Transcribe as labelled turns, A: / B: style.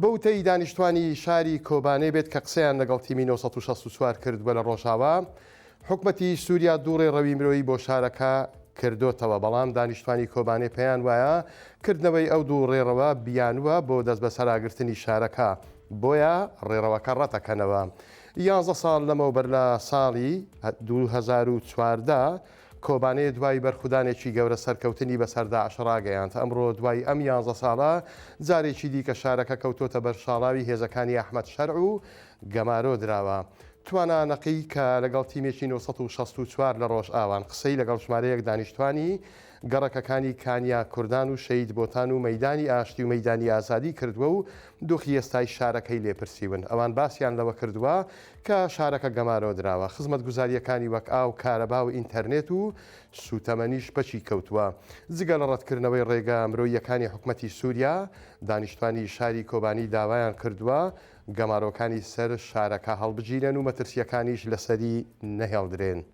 A: بەوتەی دانیشتوانی شاری کۆبانێ بێت کە قسەیان لەگەڵ تیمی 1964 کردووە لە ڕۆژاوا. حکومەتی سووریا دووڕێ ڕەوی مرۆیی بۆ شارەکە کردوتەوە، بەڵام دانیشتوانی کۆبانێ پێیان وایە کردنەوەی ئەو دوو ڕێڕەوە بیانوە بۆ دەست بە سەراگرتنی شارەکە، بۆیە ڕێڕەوەکە ڕەتەکەنەوە. 11 ساڵ لەمەوبەر لە ساڵی 2014 کۆبانەیە دوای بەرخودانێکی گەورە سەرکەوتنی بەسەردا عشڕاگەیاند. ئەمڕۆ دوای ئەم 11 ساڵە جارێکی دیکە شارەکە کەوتۆتە بەر شاڵاوی هێزەکانی ئەحمەد شەرع و گەمارۆ دراوە. توانانەقی کە لەگەڵ تیمێکی 1964 لە ڕۆژ ئاوان قسەی لەگەڵ ژمارەیەک دانیشتوانی گەڕەکەکانی کانیا کوردان و شەید بۆتان و مەیدانی ئاشتی و مەیدانی ئازادی کردووە و دۆخی ئێستای شارەکەی لێپرسیون. ئەوان باسییان لەوە کردووە کە شارەکە گەمارۆ دراوە، خزمەت گوزاریەکانی وەک ئاو، کارەبا و ئینتەرنێت و سوتەمەنیش پەچی کەوتووە. جگە لە ڕەتکردنەوەی ڕێگە مرۆییەکانی حکومەتی سووریا، دانیشتوانی شاری کۆبانی داوایان کردووە گەمارۆکانی سەر شارەکە هەڵبگیرن و مەترسیەکانیش لەسەری نەهێڵدرێن.